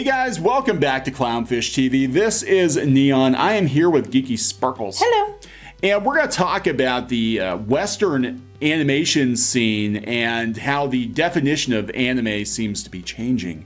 guys, welcome back to Clownfish TV. This is Kneon. I am here with Geeky Sparkles. Hello. And we're going to talk about the Western animation scene and how the definition of anime seems to be changing.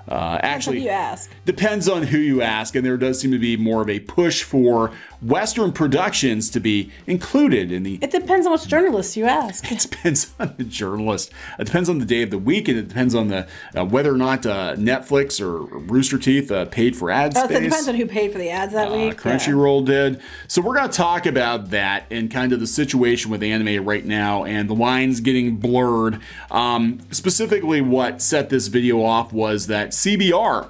Actually, you ask. Depends on who you ask, and there does seem to be more of a push for Western productions to be included in the... It depends on which journalist you ask. It depends on the journalist. It depends on the day of the week, and it depends on the whether or not Netflix or Rooster Teeth paid for ad space. So it depends on who paid for the ads that week. Crunchyroll did. So we're going to talk about that and kind of the situation with anime right now and the lines getting blurred. Specifically, what set this video off was that CBR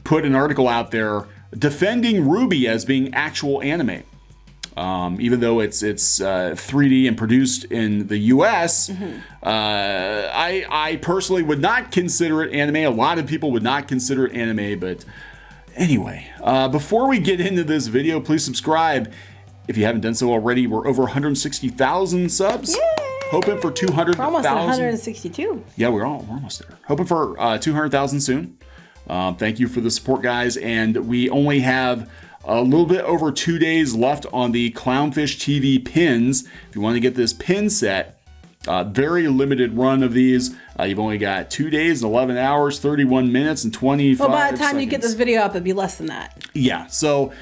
put an article out there defending RWBY as being actual anime. Even though it's 3D and produced in the US, I personally would not consider it anime. A lot of people would not consider it anime, but anyway, before we get into this video, please subscribe. If you haven't done so already, we're over 160,000 subs. Yay! Hoping for 200,000. We're almost at 162. Yeah, we're almost there. Hoping for 200,000 soon. Thank you for the support, guys. And we only have a little bit over 2 days left on the Clownfish TV pins. If you want to get this pin set, very limited run of these. You've only got 2 days, 11 hours, 31 minutes, and 25 Well, by the time seconds. you get this video up, it'd be less than that. Yeah, so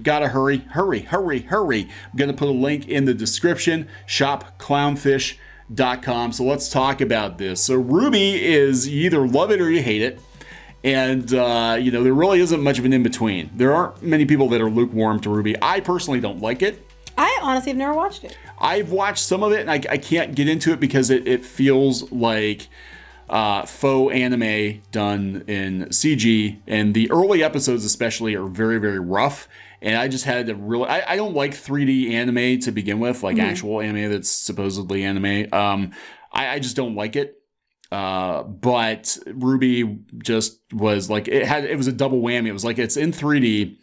gotta hurry. I'm gonna put a link in the description, shopclownfish.com. So let's talk about this. So RWBY is you either love it or you hate it. And, there really isn't much of an in-between. There aren't many people that are lukewarm to RWBY. I personally don't like it. I honestly have never watched it. I've watched some of it, and I can't get into it because it feels like faux anime done in CG. And the early episodes especially are very, very rough. And I just had to really... I don't like 3D anime to begin with, like actual anime that's supposedly anime. I just don't like it. But RWBY just was like, it was a double whammy. It was like, it's in 3D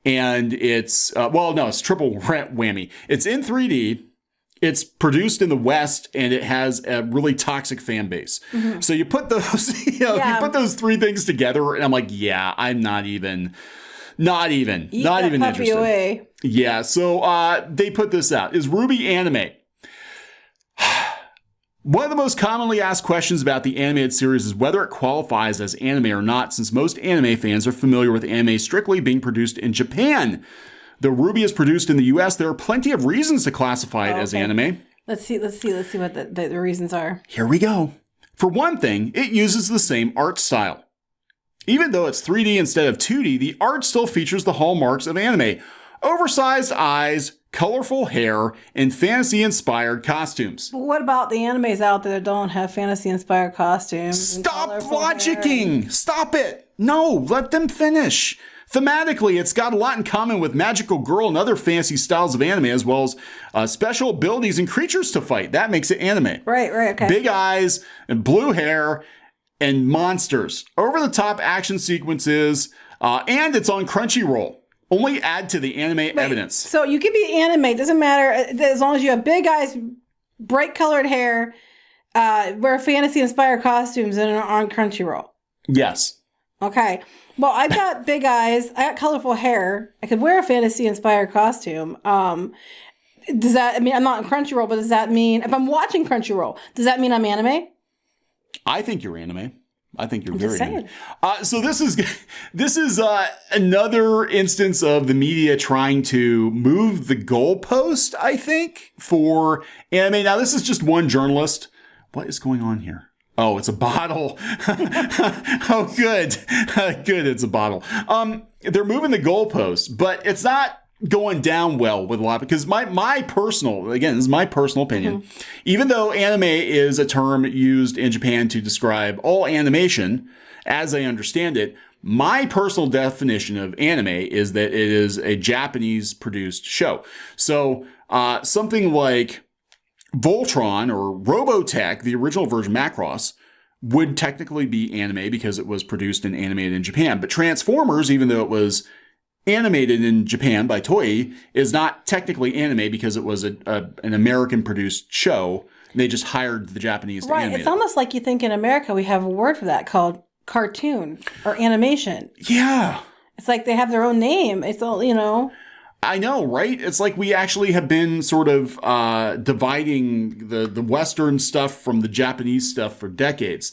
and it's, it's triple whammy. It's in 3D, it's produced in the West, and it has a really toxic fan base. So you put those, you put those three things together, and I'm like, yeah, I'm not even interested. Away. Yeah. So, they put this out. Is RWBY anime? One of the most commonly asked questions about the animated series is whether it qualifies as anime or not, since most anime fans are familiar with anime strictly being produced in Japan. Though RWBY is produced in the US, there are plenty of reasons to classify it as anime. Let's see what the reasons are. Here we go. For one thing, it uses the same art style. Even though it's 3D instead of 2D, the art still features the hallmarks of anime. Oversized eyes, colorful hair, and fantasy-inspired costumes. But what about the animes out there that don't have fantasy-inspired costumes? Stop logicking! Stop it! No, let them finish. Thematically, it's got a lot in common with Magical Girl and other fantasy styles of anime, as well as special abilities and creatures to fight. That makes it anime. Right, okay. Big eyes and blue hair and monsters. Over-the-top action sequences, and it's on Crunchyroll. Only add to the anime evidence. So you can be anime, doesn't matter, as long as you have big eyes, bright colored hair, wear fantasy-inspired costumes, and are on Crunchyroll. Yes. Okay. Well, I've got big eyes, I got colorful hair, I could wear a fantasy-inspired costume. Does that, I'm not on Crunchyroll, but does that mean, if I'm watching Crunchyroll, does that mean I'm anime? I think you're anime. I think you're very anime. So this is another instance of the media trying to move the goalpost, I think, for anime. Now, this is just one journalist. What is going on here? Oh, it's a bottle. Oh, good. Good, it's a bottle. They're moving the goalpost, but it's not going down well with a lot, because my personal, again, this is my personal opinion, even though anime is a term used in Japan to describe all animation, as I understand it, my personal definition of anime is that it is a Japanese produced show. So something like Voltron or Robotech, the original version Macross, would technically be anime because it was produced and animated in Japan. But Transformers, even though it was animated in Japan by Toei, is not technically anime because it was an American-produced show. They just hired the Japanese to animate it. It's almost like you think in America we have a word for that called cartoon or animation. Yeah. It's like they have their own name. It's all, I know, right? It's like we actually have been sort of dividing the Western stuff from the Japanese stuff for decades.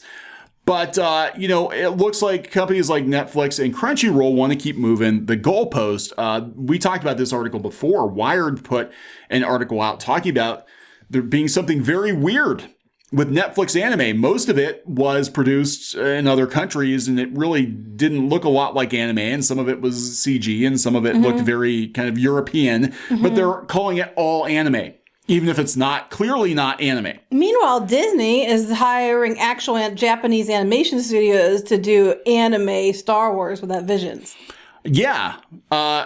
But, it looks like companies like Netflix and Crunchyroll want to keep moving the goalpost. We talked about this article before. Wired put an article out talking about there being something very weird with Netflix anime. Most of it was produced in other countries, and it really didn't look a lot like anime. And some of it was CG, and some of it looked very kind of European. But they're calling it all anime, even if it's clearly not anime. Meanwhile, Disney is hiring actual Japanese animation studios to do anime Star Wars without Visions. Yeah.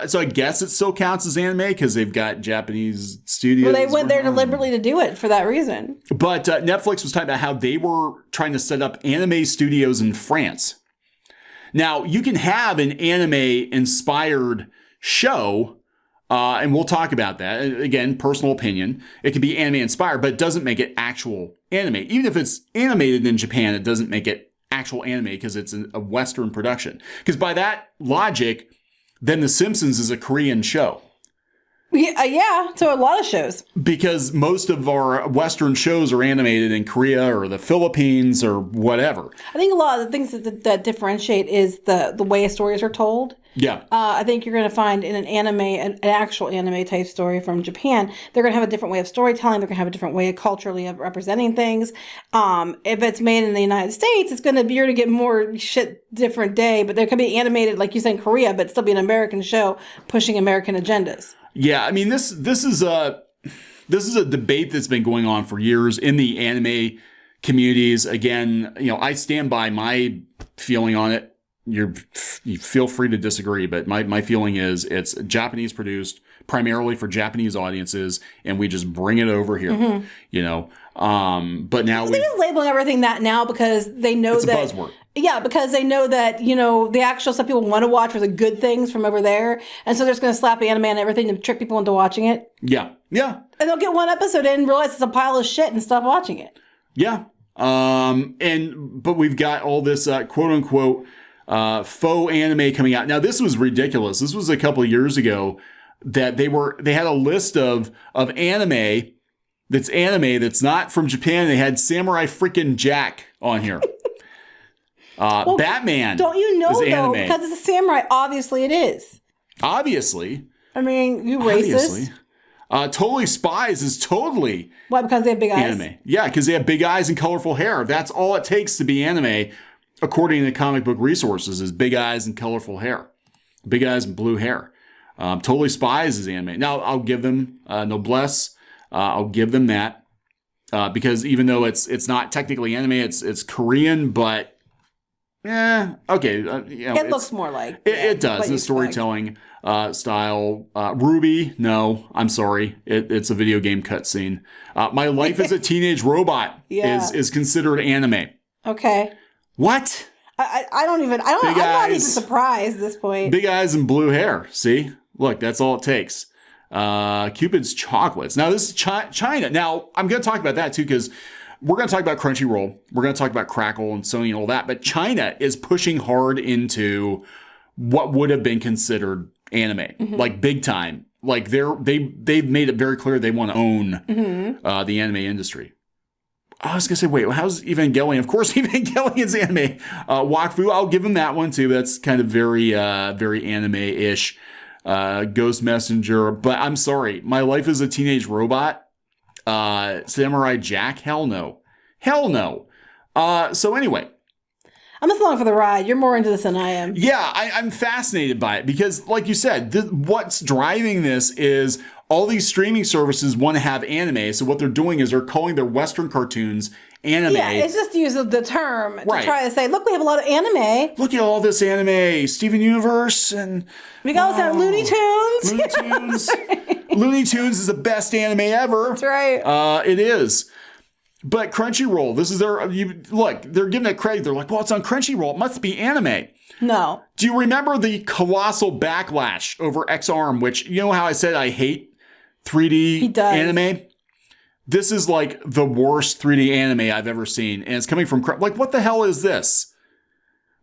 So I guess it still counts as anime because they've got Japanese studios. Well, they went there deliberately to do it for that reason. But Netflix was talking about how they were trying to set up anime studios in France. Now, you can have an anime-inspired show, and we'll talk about that. Again, personal opinion. It can be anime-inspired, but it doesn't make it actual anime. Even if it's animated in Japan, it doesn't make it actual anime because it's a Western production. Because by that logic, then The Simpsons is a Korean show. Yeah, so a lot of shows. Because most of our Western shows are animated in Korea or the Philippines or whatever. I think a lot of the things that differentiate is the way stories are told. Yeah. I think you're going to find in an actual anime type story from Japan, they're going to have a different way of storytelling. They're going to have a different way culturally of representing things. If it's made in the United States, it's going to be, you're going to get more shit different day, but there could be animated, like you said, in Korea, but still be an American show pushing American agendas. Yeah. I mean, this is a debate that's been going on for years in the anime communities. Again, I stand by my feeling on it. You feel free to disagree, but my feeling is it's Japanese produced primarily for Japanese audiences, and we just bring it over here, But now they're just labeling everything that now because they know it's that a buzzword. Yeah, because they know that the actual stuff people want to watch are the good things from over there, and so they're just going to slap anime and everything to trick people into watching it. Yeah, and they'll get one episode in and realize it's a pile of shit and stop watching it. Yeah, but we've got all this quote unquote. Faux anime coming out. Now, this was ridiculous. This was a couple of years ago that they had a list of anime that's not from Japan. They had Samurai freaking Jack on here. Well, Batman. Don't you know though? Anime. Because it's a samurai. Obviously, it is. Obviously. I mean, you racist. Totally Spies is totally. Why? Because they have big eyes. Anime. Yeah, because they have big eyes and colorful hair. That's all it takes to be anime. According to comic book resources, is big eyes and colorful hair. Big eyes and blue hair. Totally Spies is anime. Now, I'll give them Noblesse. I'll give them that. Because even though it's not technically anime, it's Korean, but okay. It looks more like. It does. The storytelling style. RWBY, no, I'm sorry. It's a video game cutscene. My Life as a Teenage Robot is considered anime. Okay. What? I'm not even surprised at this point. Big eyes and blue hair. See? Look, that's all it takes. Cupid's Chocolates. Now, this is China. Now, I'm going to talk about that too, because we're going to talk about Crunchyroll. We're going to talk about Crackle and Sony and all that. But China is pushing hard into what would have been considered anime, like big time. Like they've made it very clear they want to own the anime industry. I was going to say, wait, how's Evangelion? Of course, Evangelion's anime. Wakfu, I'll give him that one, too. That's kind of very, very anime-ish. Ghost Messenger. But I'm sorry. My Life as a Teenage Robot. Samurai Jack? Hell no. Hell no. So anyway. I'm just along for the ride. You're more into this than I am. Yeah, I'm fascinated by it because, like you said, what's driving this is all these streaming services want to have anime. So what they're doing is they're calling their Western cartoons anime. Yeah, it's just use of the term to try to say, look, we have a lot of anime. Look at all this anime. Steven Universe and... We got some Looney Tunes. Looney Tunes. Looney Tunes is the best anime ever. That's right. It is. But Crunchyroll, this is look, they're giving it credit. They're like, well, it's on Crunchyroll. It must be anime. No. Do you remember the colossal backlash over X-Arm, which, you know how I said I hate 3D anime? This is like the worst 3D anime I've ever seen. And it's coming from, like, what the hell is this?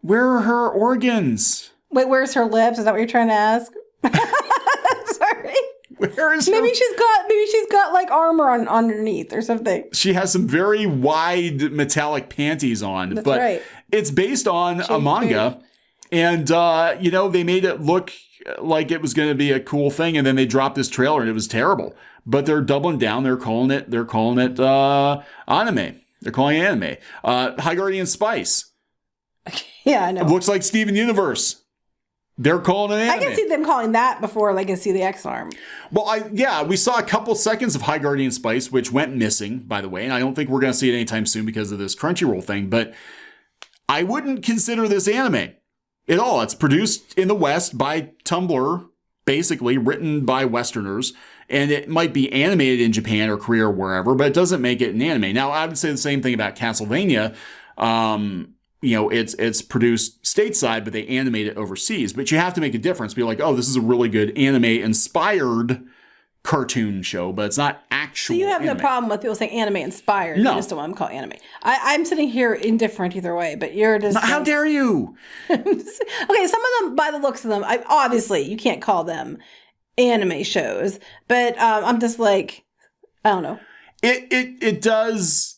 Where are her organs? Wait, where's her lips? Is that what you're trying to ask? Sorry. Where is maybe she's got like armor on underneath or something. She has some very wide metallic panties on. That's but right. It's based on a manga. And, they made it look like it was going to be a cool thing. And then they dropped this trailer and it was terrible. But they're doubling down. They're calling it anime. They're calling it anime. High Guardian Spice. Yeah, I know. It looks like Steven Universe. They're calling it anime. I can see them calling that before I can see the X-Arm. Well, we saw a couple seconds of High Guardian Spice, which went missing, by the way. And I don't think we're going to see it anytime soon because of this Crunchyroll thing. But I wouldn't consider this anime at all. It's produced in the West by Tumblr, basically written by Westerners. And it might be animated in Japan or Korea or wherever, but it doesn't make it an anime. Now, I would say the same thing about Castlevania. It's produced stateside, but they animate it overseas. But you have to make a difference. Be like, oh, this is a really good anime-inspired cartoon show, but it's not actual. So you have anime. no problem with people saying anime-inspired. No. You just don't want them called anime. I'm sitting here indifferent either way, but you're just... How dare you? Okay, some of them, by the looks of them, obviously, you can't call them anime shows, but I'm just like, I don't know. It does...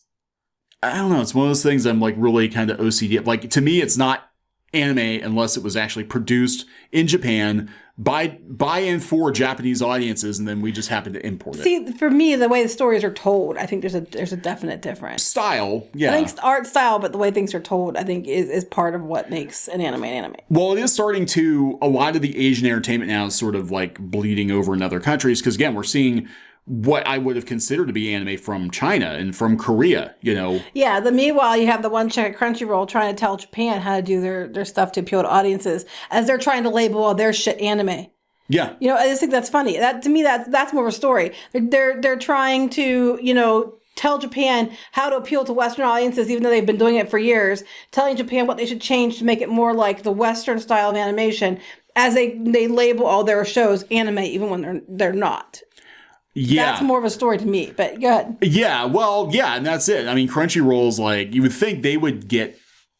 I don't know. It's one of those things I'm like really kind of OCD. Like to me, it's not anime unless it was actually produced in Japan by and for Japanese audiences, and then we just happen to import it. See, for me, the way the stories are told, I think there's a definite difference. Style, yeah. I think art style, but the way things are told, I think is part of what makes an anime. Well, it is starting to, a lot of the Asian entertainment now is sort of like bleeding over in other countries, because again, we're seeing what I would have considered to be anime from China and from Korea, Yeah, meanwhile, you have the one chick at Crunchyroll trying to tell Japan how to do their stuff to appeal to audiences as they're trying to label all their shit anime. Yeah. I just think that's funny. That to me, that's more of a story. They're trying to, tell Japan how to appeal to Western audiences, even though they've been doing it for years, telling Japan what they should change to make it more like the Western style of animation as they label all their shows anime, even when they're not. Yeah. That's more of a story to me, but go ahead. Yeah, well, yeah, and that's it. I mean, Crunchyroll's like, you would think they would get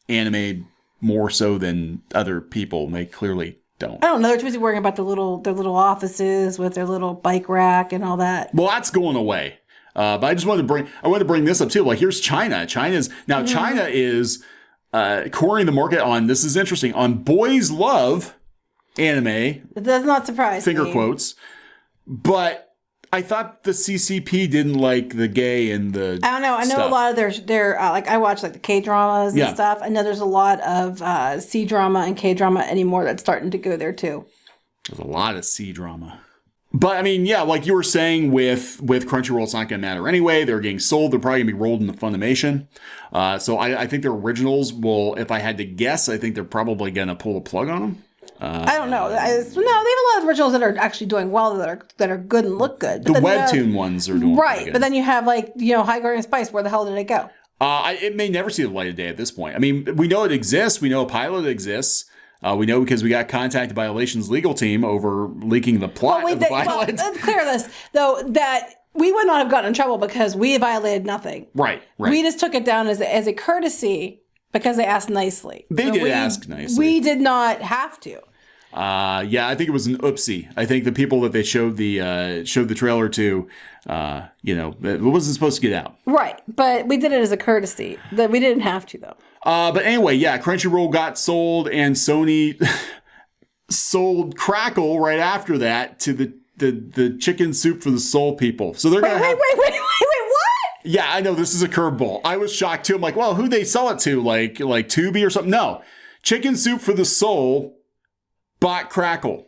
anime more so than other people, and they clearly don't. I don't know. They're too busy worrying about their little offices with their little bike rack and all that. Well, that's going away. But I just wanted to bring this up too. Like, here's China. China is cornering the market on, this is interesting, on boys love anime. It does not surprise me. Finger quotes. But I thought the CCP didn't like the gay and the I don't know. I know stuff. A lot of their like I watch like the K-dramas and stuff. I know there's a lot of C-drama and K-drama anymore that's starting to go there too. There's a lot of C-drama. But I mean, yeah, like you were saying with Crunchyroll, it's not going to matter anyway. They're getting sold. They're probably going to be rolled into Funimation. So I think their originals will, if I had to guess, I think they're probably going to pull the plug on them. I don't know. They have a lot of originals that are actually doing well, that are good and look good. But the webtoon ones are doing right. good. But then you have like High Guardian Spice. Where the hell did it go? It may never see the light of day at this point. I mean, we know it exists. We know a pilot exists. We know because we got contacted by Elation's legal team over leaking the plot of the pilot. Let's clear this though, that we would not have gotten in trouble because we violated nothing. Right. We just took it down as a courtesy because they asked nicely. They did ask nicely. We did not have to. Yeah, I think it was an oopsie. I think the people that they showed the trailer to, it wasn't supposed to get out. Right, but we did it as a courtesy. That we didn't have to though. But anyway, yeah, Crunchyroll got sold, and Sony sold Crackle right after that to the chicken soup for the soul people. So they're gonna wait, what? Yeah, I know this is a curveball. I was shocked too. I'm like, well, who'd they sell it to? Like Tubi or something? No, Chicken Soup for the Soul bought Crackle.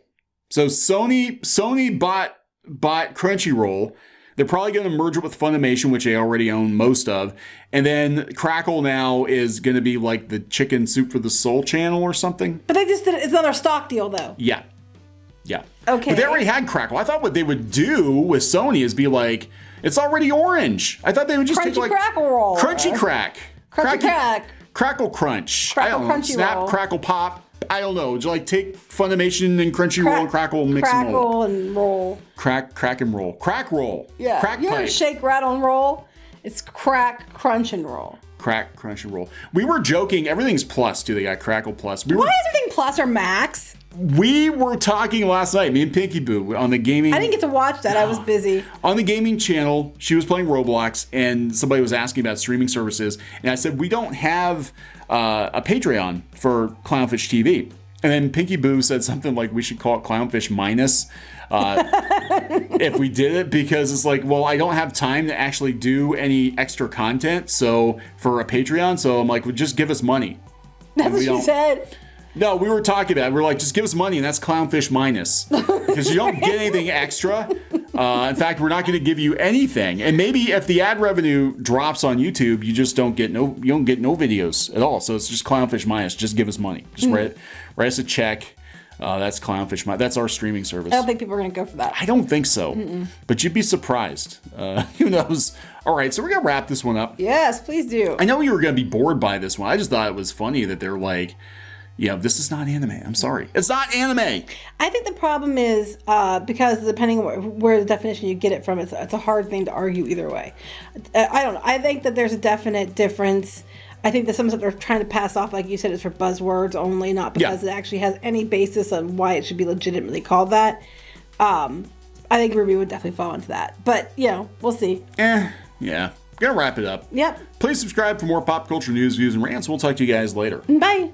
So Sony bought Crunchyroll. They're probably going to merge it with Funimation, which they already own most of. And then Crackle now is going to be like the Chicken Soup for the Soul channel or something. But they just did it's another stock deal though. Yeah. Okay. But they already had Crackle. I thought what they would do with Sony is be like, it's already orange. I thought they would just take like Crackle roll. Crunchy Crack. Crackle Crunch. Crackle Crunchy Snap, roll. Crackle Pop. I don't know. Just like take Funimation and Crunchyroll and Crackle and mix them all. Crackle and roll. Crack and roll. Crack roll. Yeah. Crack you pipe. Shake, rattle, and roll. It's crack, crunch, and roll. Crunchyroll. We were joking. Everything's plus, too. They got Crackle Plus. Why is everything plus or max? We were talking last night, me and Pinky Boo, on the gaming... I didn't get to watch that. I was busy. On the gaming channel, she was playing Roblox, and somebody was asking about streaming services. And I said, we don't have a Patreon for Clownfish TV. And then Pinky Boo said something like we should call it Clownfish Minus if we did it, because it's like, well, I don't have time to actually do any extra content so for a Patreon. So I'm like, well, just give us money. That's what she said. No, we were talking about it. We were like, just give us money, and that's Clownfish Minus. Because you don't get anything extra. In fact, we're not going to give you anything. And maybe if the ad revenue drops on YouTube, you just don't get no videos at all. So it's just Clownfish Minus. Just give us money. Just write us a check. That's Clownfish Minus. That's our streaming service. I don't think people are going to go for that. I don't think so. But you'd be surprised. Who knows? All right, so we're going to wrap this one up. Yes, please do. I know you were going to be bored by this one. I just thought it was funny that they're like, yeah, this is not anime. I'm sorry. It's not anime. I think the problem is because depending on where the definition you get it from, it's a hard thing to argue either way. I don't know. I think that there's a definite difference. I think that some of they're trying to pass off, like you said, is for buzzwords only, not because it actually has any basis on why it should be legitimately called that. I think RWBY would definitely fall into that. But, we'll see. Yeah. Gonna wrap it up. Yep. Please subscribe for more pop culture news, views, and rants. We'll talk to you guys later. Bye.